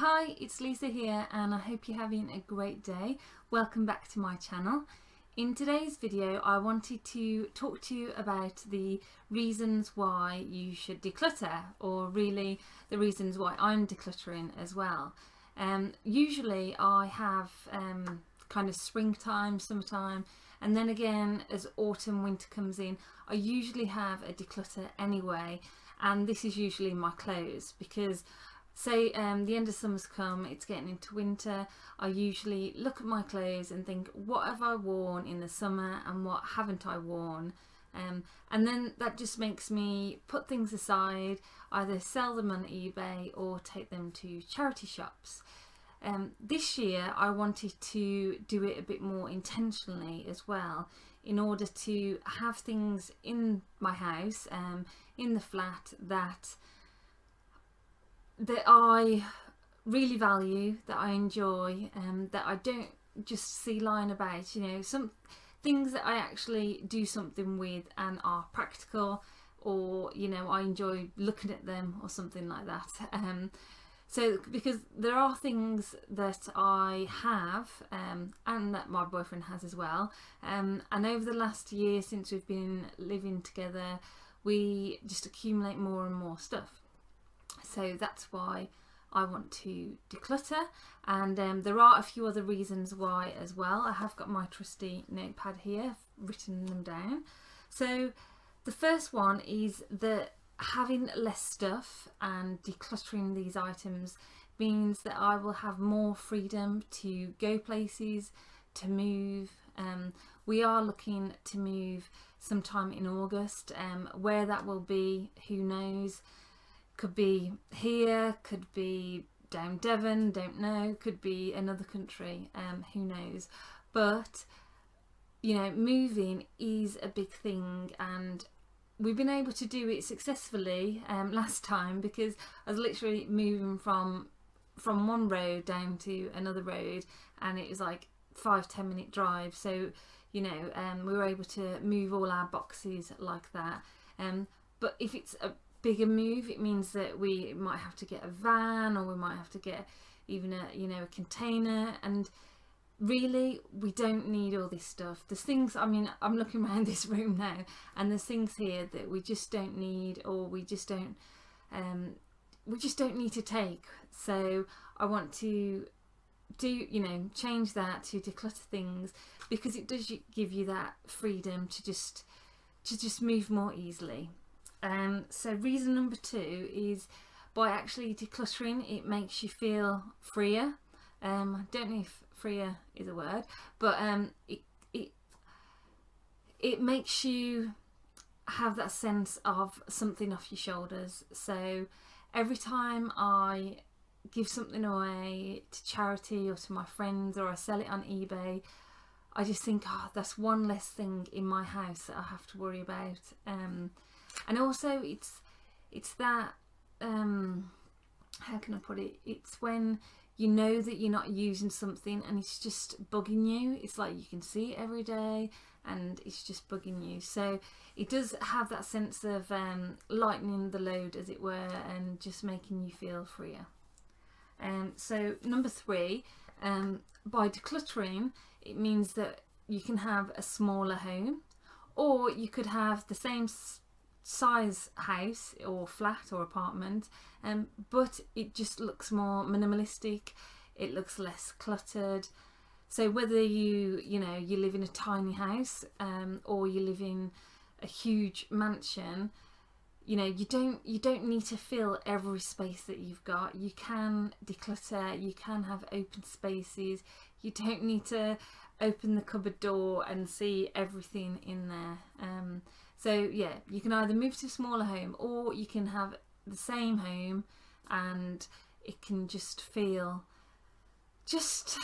Hi, it's Lisa here and I hope you're having a great day. Welcome back to my channel. In today's video I wanted to talk to you about the reasons why you should declutter, or really the reasons why I'm decluttering as well. Usually I have kind of springtime, summertime, and then again as autumn, winter comes in, I usually have a declutter anyway, and this is usually my clothes, because say the end of summer's come, it's getting into winter, I usually look at my clothes and think, what have I worn in the summer and what haven't I worn, and then that just makes me put things aside, either sell them on eBay or take them to charity shops. This year I wanted to do it a bit more intentionally as well, in order to have things in my house, in the flat, that I really value, that I enjoy, that I don't just see lying about, you know, some things that I actually do something with and are practical, or, you know, I enjoy looking at them or something like that. So because there are things that I have and that my boyfriend has as well, and over the last year since we've been living together, we just accumulate more and more stuff. So that's why I want to declutter, and there are a few other reasons why as well. I have got my trusty notepad here, I've written them down. So the first one is that having less stuff and decluttering these items means that I will have more freedom to go places, to move. We are looking to move sometime in August. Where that will be, who knows. Could be here, could be down Devon, don't know, could be another country, who knows. But, you know, moving is a big thing, and we've been able to do it successfully last time, because I was literally moving from one road down to another road, and it was like 5-10 minute drive. So, you know, we were able to move all our boxes like that. But if it's a bigger move, it means that we might have to get a van, or we might have to get even a container, and really we don't need all this stuff. There's things, I mean, I'm looking around this room now and there's things here that we just don't need, or we just don't need to take. So I want to change that to declutter things, because it does give you that freedom to just move more easily. So reason number 2 is, by actually decluttering, it makes you feel freer. I don't know if freer is a word, but it makes you have that sense of something off your shoulders. So every time I give something away to charity or to my friends, or I sell it on eBay, I just think, oh, that's one less thing in my house that I have to worry about. And also it's that, how can I put it, it's when you know that you're not using something and it's just bugging you. It's like you can see it every day and it's just bugging you. So it does have that sense of lightening the load, as it were, and just making you feel freer. So number 3, by decluttering, it means that you can have a smaller home, or you could have the same size house or flat or apartment, but it just looks more minimalistic, it looks less cluttered. So whether you live in a tiny house, or you live in a huge mansion, you know, you don't need to fill every space that you've got. You can declutter, you can have open spaces, you don't need to open the cupboard door and see everything in there. So yeah, you can either move to a smaller home, or you can have the same home and it can just feel just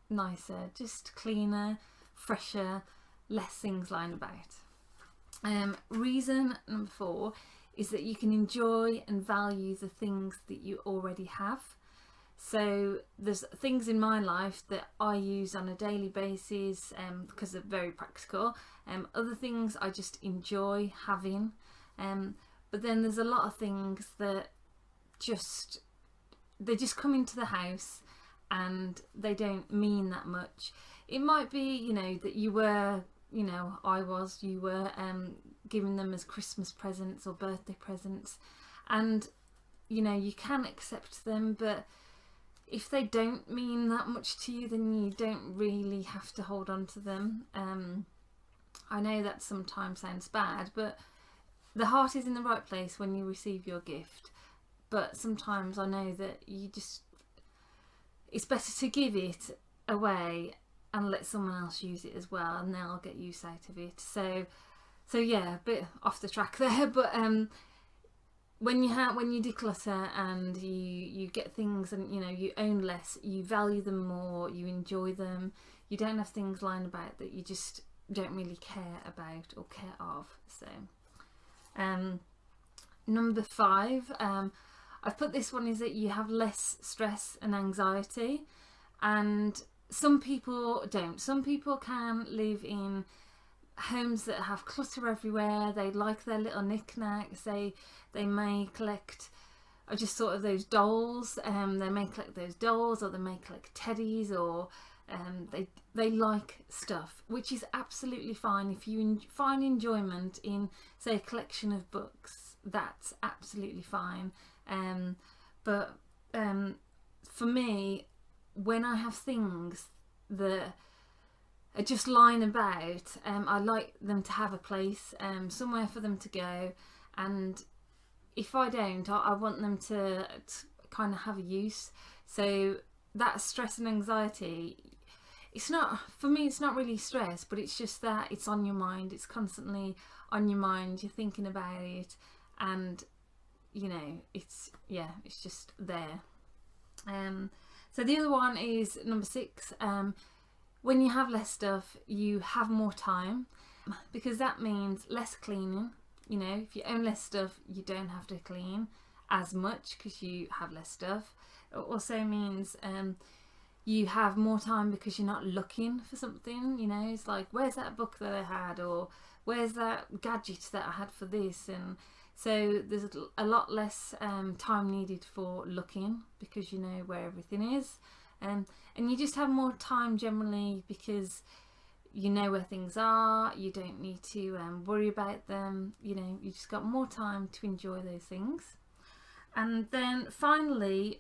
nicer, just cleaner, fresher, less things lying about. Reason number 4 is that you can enjoy and value the things that you already have. So there's things in my life that I use on a daily basis because they're very practical. Other things I just enjoy having. But then there's a lot of things that just they just come into the house and they don't mean that much. It might be, you know, that you were, you know, you were giving them as Christmas presents or birthday presents, and you know, you can accept them, but if they don't mean that much to you, then you don't really have to hold on to them. I know that sometimes sounds bad, but the heart is in the right place when you receive your gift. But sometimes I know that it's better to give it away and let someone else use it as well, and they'll get use out of it. So yeah, a bit off the track there, but when you declutter and you get things, and you know, you own less, you value them more, you enjoy them, you don't have things lying about that you just don't really care about or care of. So number 5, I've put this one, is that you have less stress and anxiety. And some people don't. Some people can live in homes that have clutter everywhere. They like their little knickknacks. They may collect, I just thought of those dolls. They may collect those dolls, or they may collect teddies, or they like stuff, which is absolutely fine. If you find enjoyment in, say, a collection of books, that's absolutely fine. But for me, when I have things that are just lying about, I like them to have a place, somewhere for them to go. And if I don't, I want them to kind of have a use. So that stress and anxiety, it's not, for me, it's not really stress, but it's just that it's on your mind. It's constantly on your mind. You're thinking about it, and you know, it's just there. So the other one is number 6. When you have less stuff, you have more time, because that means less cleaning. You know, if you own less stuff, you don't have to clean as much because you have less stuff. It also means you have more time because you're not looking for something. You know, it's like, where's that book that I had, or where's that gadget that I had for this? And so there's a lot less time needed for looking, because you know where everything is. And you just have more time generally because you know where things are. You don't need to worry about them. You know, you just got more time to enjoy those things. And then finally,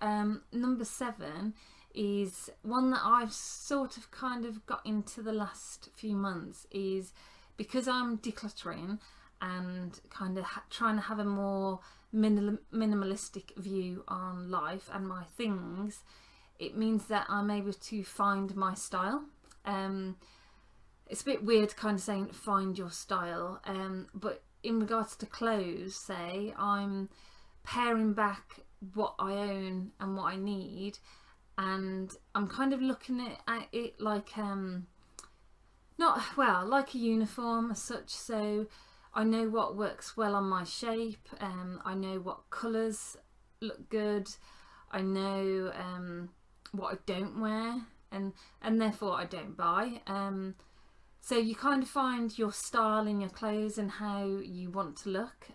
number 7 is one that I've sort of kind of got into the last few months, is because I'm decluttering and kind of trying to have a more minimalistic view on life and my things. It means that I'm able to find my style. It's a bit weird kind of saying find your style, but in regards to clothes, say, I'm paring back what I own and what I need, and I'm kind of looking at it like like a uniform as such. So I know what works well on my shape, I know what colours look good, I know what I don't wear, and therefore I don't buy. So you kind of find your style in your clothes and how you want to look.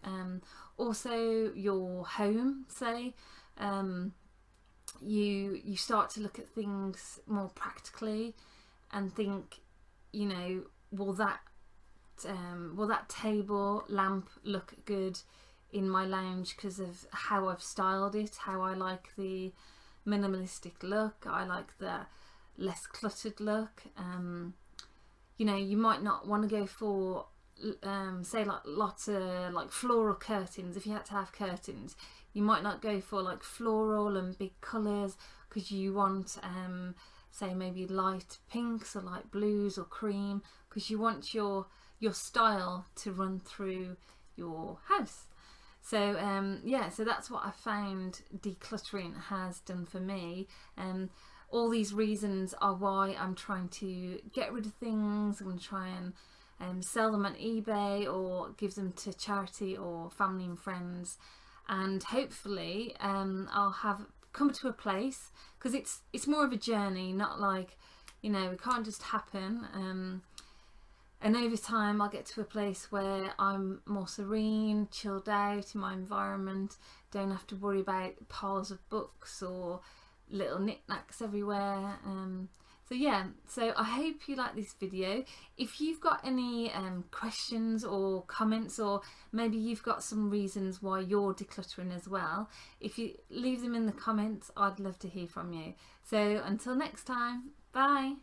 Also your home, say, you start to look at things more practically and think, you know, will that table lamp look good in my lounge because of how I've styled it, how I like the minimalistic look, I like the less cluttered look. You know, you might not want to go for say like lots of like floral curtains. If you had to have curtains, you might not go for like floral and big colours, because you want say maybe light pinks or light blues or cream, because you want your style to run through your house. So so that's what I found decluttering has done for me. All these reasons are why I'm trying to get rid of things. I'm going to try and sell them on eBay or give them to charity or family and friends, and hopefully I'll have come to a place, because it's more of a journey, not like, you know, it can't just happen. And over time I'll get to a place where I'm more serene, chilled out in my environment, don't have to worry about piles of books or little knickknacks everywhere. So yeah, so I hope you like this video. If you've got any questions or comments, or maybe you've got some reasons why you're decluttering as well, if you leave them in the comments, I'd love to hear from you. So until next time, bye.